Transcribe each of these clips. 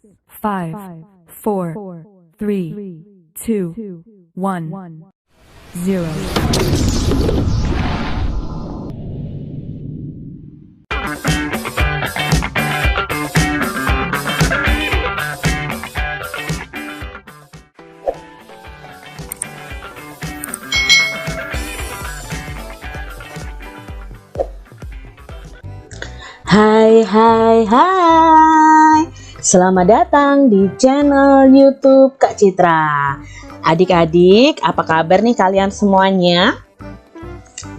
5, 4, 3, 2, 1, 0. Hai. Selamat datang di channel YouTube Kak Citra. Adik-adik, apa kabar nih kalian semuanya?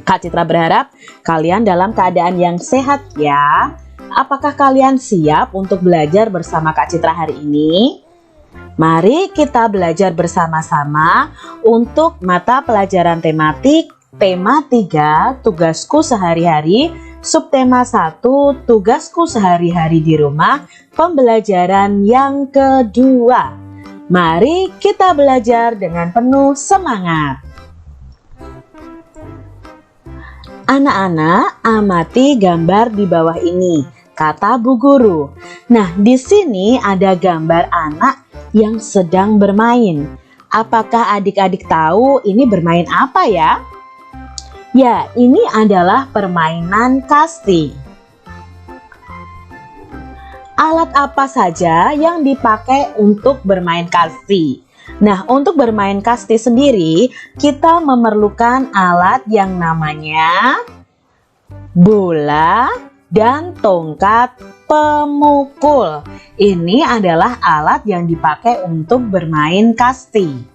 Kak Citra berharap kalian dalam keadaan yang sehat ya. Apakah kalian siap untuk belajar bersama Kak Citra hari ini? Mari kita belajar bersama-sama untuk mata pelajaran tematik tema 3 tugasku sehari-hari, subtema 1 tugasku sehari-hari di rumah, pembelajaran yang kedua. Mari kita belajar dengan penuh semangat. Anak-anak, amati gambar di bawah ini, kata Bu Guru. Nah, di sini ada gambar anak yang sedang bermain. Apakah adik-adik tahu ini bermain apa ya? Ya, ini adalah permainan kasti. Alat apa saja yang dipakai untuk bermain kasti? Nah, untuk bermain kasti sendiri, kita memerlukan alat yang namanya bola dan tongkat pemukul. Ini adalah alat yang dipakai untuk bermain kasti.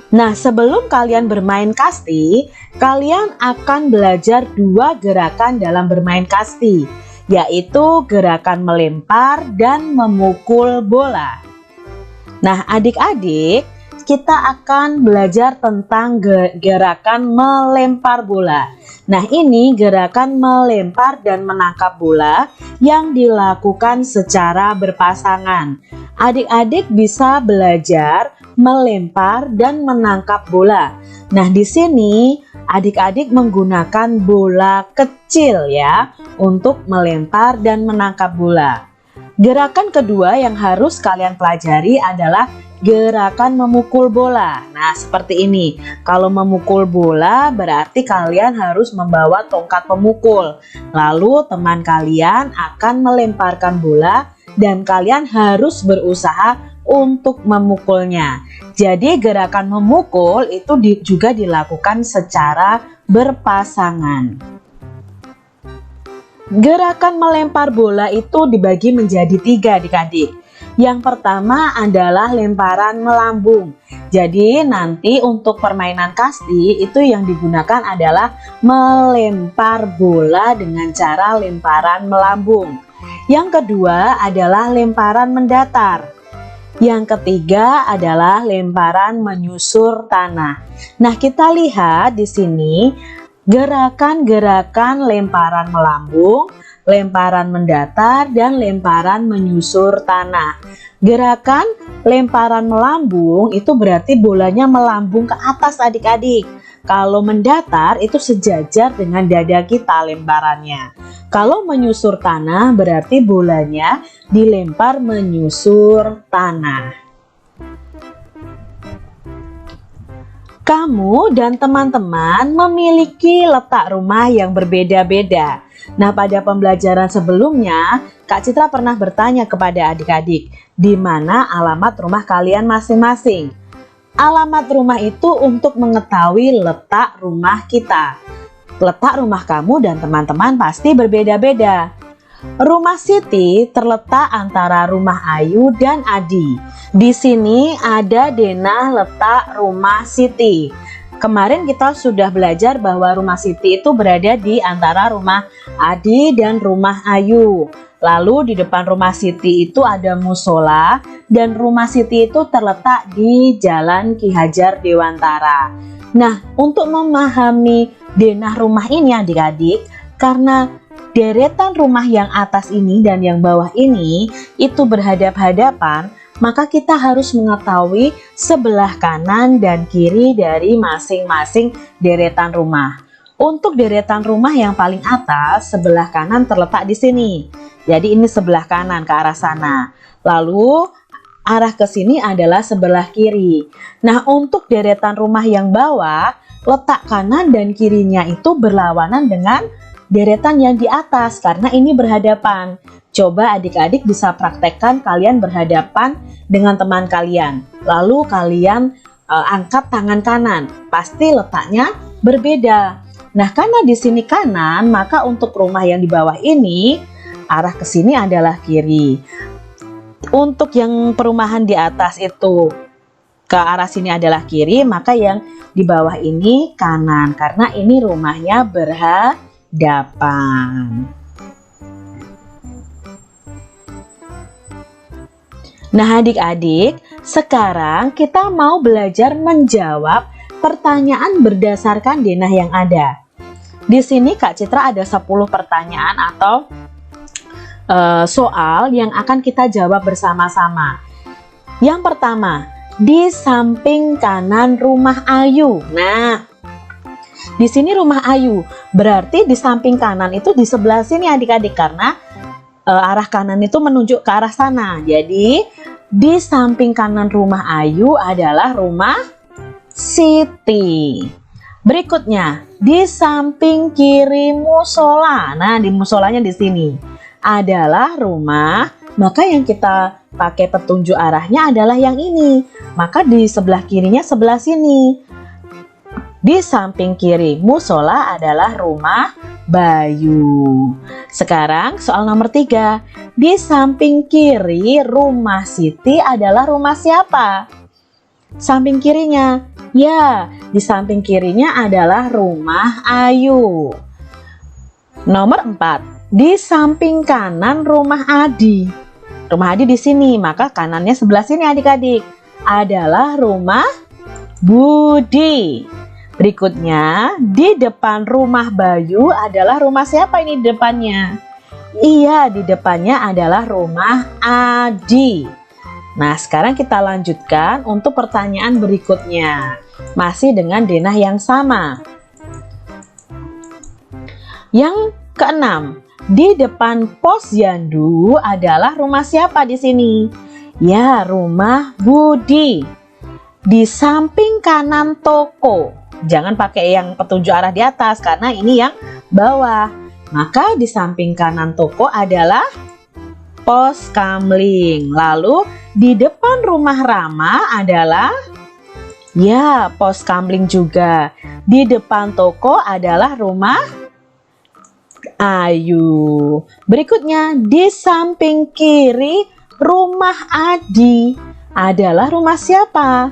Nah, sebelum kalian bermain kasti, kalian akan belajar 2 gerakan dalam bermain kasti, yaitu gerakan melempar dan memukul bola. Nah, adik-adik, kita akan belajar tentang gerakan melempar bola. Nah, ini gerakan melempar dan menangkap bola yang dilakukan secara berpasangan. Adik-adik bisa belajar melempar dan menangkap bola. Nah, di sini adik-adik menggunakan bola kecil ya untuk melempar dan menangkap bola. Gerakan kedua yang harus kalian pelajari adalah gerakan memukul bola. Nah, seperti ini. Kalau memukul bola berarti kalian harus membawa tongkat pemukul. Lalu teman kalian akan melemparkan bola dan kalian harus berusaha untuk memukulnya. Jadi gerakan memukul itu juga dilakukan secara berpasangan. Gerakan melempar bola itu dibagi menjadi 3 adik-adik. Yang pertama adalah lemparan melambung. Jadi nanti untuk permainan kasti itu yang digunakan adalah melempar bola dengan cara lemparan melambung. Yang kedua adalah lemparan mendatar. Yang ketiga adalah lemparan menyusur tanah. Nah, kita lihat di sini gerakan-gerakan lemparan melambung, lemparan mendatar, dan lemparan menyusur tanah. Gerakan lemparan melambung itu berarti bolanya melambung ke atas adik-adik. Kalau mendatar itu sejajar dengan dada kita lemparannya. Kalau menyusur tanah berarti bolanya dilempar menyusur tanah. Kamu dan teman-teman memiliki letak rumah yang berbeda-beda. Nah, pada pembelajaran sebelumnya, Kak Citra pernah bertanya kepada adik-adik, di mana alamat rumah kalian masing-masing. Alamat rumah itu untuk mengetahui letak rumah kita. Letak rumah kamu dan teman-teman pasti berbeda-beda. Rumah Siti terletak antara rumah Ayu dan Adi. Di sini ada denah letak rumah Siti. Kemarin kita sudah belajar bahwa rumah Siti itu berada di antara rumah Adi dan rumah Ayu. Lalu di depan rumah Siti itu ada musola dan rumah Siti itu terletak di Jalan Ki Hajar Dewantara. Nah, untuk memahami denah rumah ini adik-adik, karena deretan rumah yang atas ini dan yang bawah ini itu berhadap-hadapan, maka kita harus mengetahui sebelah kanan dan kiri dari masing-masing deretan rumah. Untuk deretan rumah yang paling atas, sebelah kanan terletak di sini. Jadi ini sebelah kanan ke arah sana. Lalu arah ke sini adalah sebelah kiri. Nah, untuk deretan rumah yang bawah, letak kanan dan kirinya itu berlawanan dengan deretan yang di atas karena ini berhadapan. Coba adik-adik bisa praktekkan kalian berhadapan dengan teman kalian. Lalu kalian angkat tangan kanan. Pasti letaknya berbeda. Nah, karena di sini kanan, maka untuk rumah yang di bawah ini, arah ke sini adalah kiri. Untuk yang perumahan di atas itu ke arah sini adalah kiri, maka yang di bawah ini kanan, karena ini rumahnya berhadapan. Nah, adik-adik, sekarang kita mau belajar menjawab pertanyaan berdasarkan denah yang ada. Di sini Kak Citra ada 10 pertanyaan atau soal yang akan kita jawab bersama-sama. Yang pertama, di samping kanan rumah Ayu. Nah, di sini rumah Ayu, berarti di samping kanan itu di sebelah sini adik-adik, karena arah kanan itu menunjuk ke arah sana. Jadi, di samping kanan rumah Ayu adalah rumah Siti. Berikutnya, di samping kiri musola. Nah, di musolanya di sini adalah rumah, maka yang kita pakai petunjuk arahnya adalah yang ini. Maka di sebelah kirinya sebelah sini. Di samping kiri musola adalah rumah Bayu. Sekarang soal nomor 3. Di samping kiri rumah Siti adalah rumah siapa? Samping kirinya. Ya, di samping kirinya adalah rumah Ayu. Nomor 4. Di samping kanan rumah Adi. Rumah Adi di sini, maka kanannya sebelah sini adik-adik. Adalah rumah Budi. Berikutnya, di depan rumah Bayu adalah rumah siapa ini di depannya? Iya, di depannya adalah rumah Adi. Nah, sekarang kita lanjutkan untuk pertanyaan berikutnya. Masih dengan denah yang sama. Yang keenam, di depan posyandu adalah rumah siapa di sini? Ya, rumah Budi. Di samping kanan toko. Jangan pakai yang petunjuk arah di atas karena ini yang bawah. Maka di samping kanan toko adalah pos kamling. Lalu di depan rumah Rama adalah ya pos kamling juga. Di depan toko adalah rumah Ayu. Berikutnya di samping kiri rumah Adi adalah rumah siapa?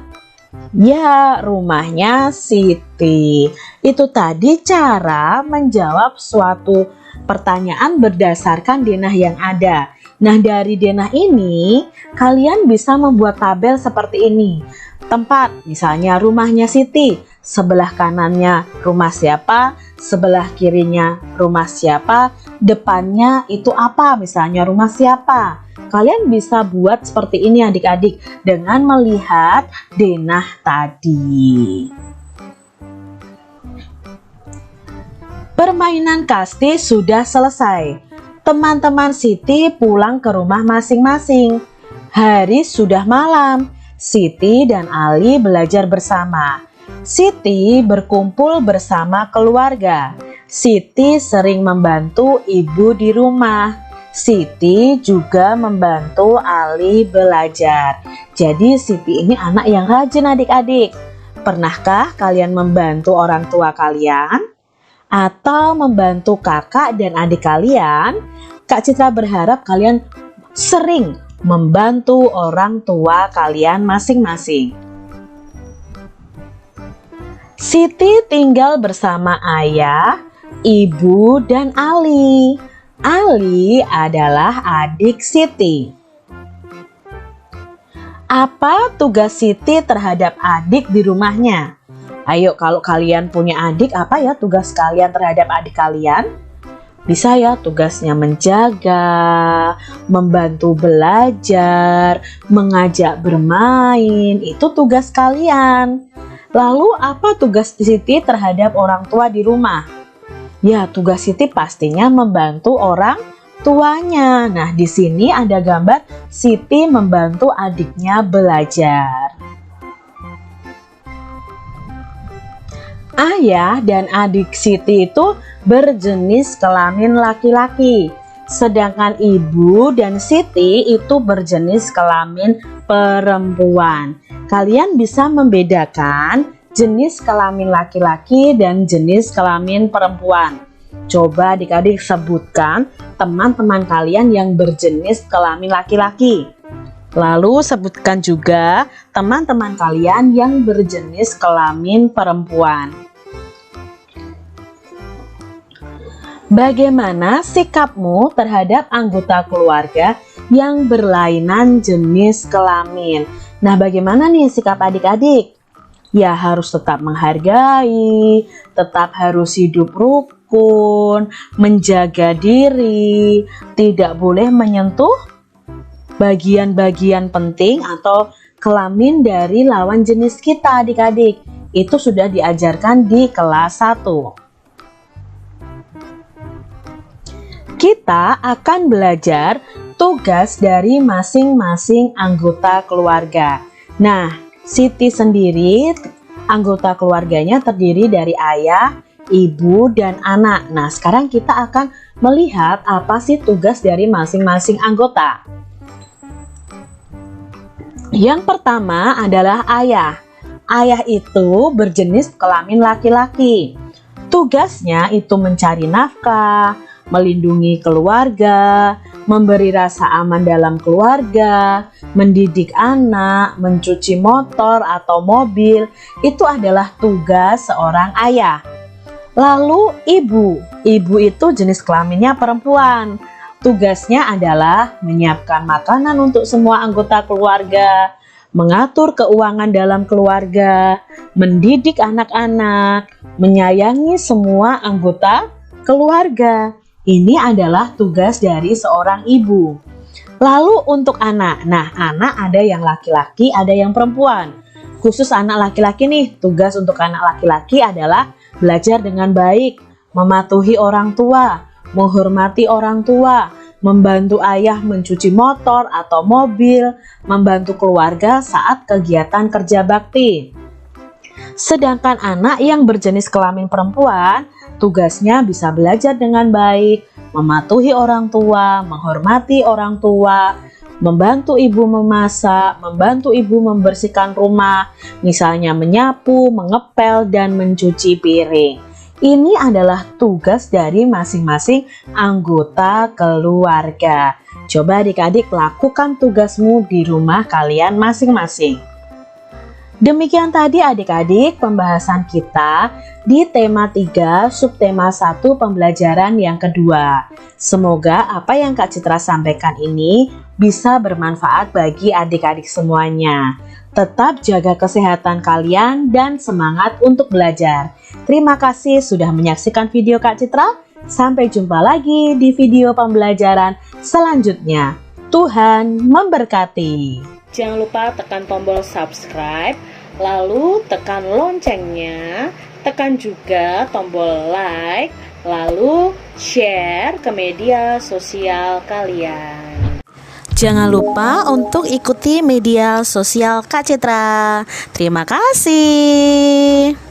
Ya, rumahnya Siti. Itu tadi cara menjawab suatu pertanyaan berdasarkan denah yang ada. Nah, dari denah ini kalian bisa membuat tabel seperti ini. Tempat, misalnya rumahnya Siti, sebelah kanannya rumah siapa, sebelah kirinya rumah siapa, depannya itu apa, misalnya rumah siapa. Kalian bisa buat seperti ini adik-adik dengan melihat denah tadi. Permainan kasti sudah selesai. Teman-teman Siti pulang ke rumah masing-masing. Hari sudah malam. Siti dan Ali belajar bersama. Siti berkumpul bersama keluarga. Siti sering membantu ibu di rumah. Siti juga membantu Ali belajar. Jadi Siti ini anak yang rajin adik-adik. Pernahkah kalian membantu orang tua kalian? Atau membantu kakak dan adik kalian? Kak Citra berharap kalian sering membantu orang tua kalian masing-masing. Siti tinggal bersama ayah, ibu, dan Ali. Ali adalah adik Siti. Apa tugas Siti terhadap adik di rumahnya? Ayo, kalau kalian punya adik, apa ya tugas kalian terhadap adik kalian? Bisa ya tugasnya menjaga, membantu belajar, mengajak bermain, itu tugas kalian. Lalu apa tugas Siti terhadap orang tua di rumah? Ya, tugas Siti pastinya membantu orang tuanya. Nah, di sini ada gambar Siti membantu adiknya belajar. Ayah dan adik Siti itu berjenis kelamin laki-laki, sedangkan ibu dan Siti itu berjenis kelamin perempuan. Kalian bisa membedakan jenis kelamin laki-laki dan jenis kelamin perempuan. Coba adik-adik sebutkan teman-teman kalian yang berjenis kelamin laki-laki. Lalu sebutkan juga teman-teman kalian yang berjenis kelamin perempuan. Bagaimana sikapmu terhadap anggota keluarga yang berlainan jenis kelamin? Nah, bagaimana nih sikap adik-adik? Ya, harus tetap menghargai, tetap harus hidup rukun, menjaga diri, tidak boleh menyentuh bagian-bagian penting atau kelamin dari lawan jenis kita adik-adik. Itu sudah diajarkan di kelas 1. Kita akan belajar tugas dari masing-masing anggota keluarga. Nah, Siti sendiri anggota keluarganya terdiri dari ayah, ibu, dan anak. Nah, sekarang kita akan melihat apa sih tugas dari masing-masing anggota. Yang pertama adalah ayah. Ayah itu berjenis kelamin laki-laki. Tugasnya itu mencari nafkah, melindungi keluarga, memberi rasa aman dalam keluarga, mendidik anak, mencuci motor atau mobil. Itu adalah tugas seorang ayah. Lalu ibu. Ibu itu jenis kelaminnya perempuan. Tugasnya adalah menyiapkan makanan untuk semua anggota keluarga, mengatur keuangan dalam keluarga, mendidik anak-anak, menyayangi semua anggota keluarga. Ini adalah tugas dari seorang ibu. Lalu untuk anak. Nah, anak ada yang laki-laki, ada yang perempuan. Khusus anak laki-laki nih, tugas untuk anak laki-laki adalah belajar dengan baik, mematuhi orang tua, menghormati orang tua, membantu ayah mencuci motor atau mobil, membantu keluarga saat kegiatan kerja bakti. Sedangkan anak yang berjenis kelamin perempuan, tugasnya bisa belajar dengan baik, mematuhi orang tua, menghormati orang tua, membantu ibu memasak, membantu ibu membersihkan rumah, misalnya menyapu, mengepel, dan mencuci piring. Ini adalah tugas dari masing-masing anggota keluarga. Coba adik-adik lakukan tugasmu di rumah kalian masing-masing. Demikian tadi adik-adik pembahasan kita di tema 3 subtema 1 pembelajaran yang kedua. Semoga apa yang Kak Citra sampaikan ini bisa bermanfaat bagi adik-adik semuanya. Tetap jaga kesehatan kalian dan semangat untuk belajar. Terima kasih sudah menyaksikan video Kak Citra. Sampai jumpa lagi di video pembelajaran selanjutnya. Tuhan memberkati. Jangan lupa tekan tombol subscribe, lalu tekan loncengnya, tekan juga tombol like, lalu share ke media sosial kalian. Jangan lupa untuk ikuti media sosial Kak Citra. Terima kasih.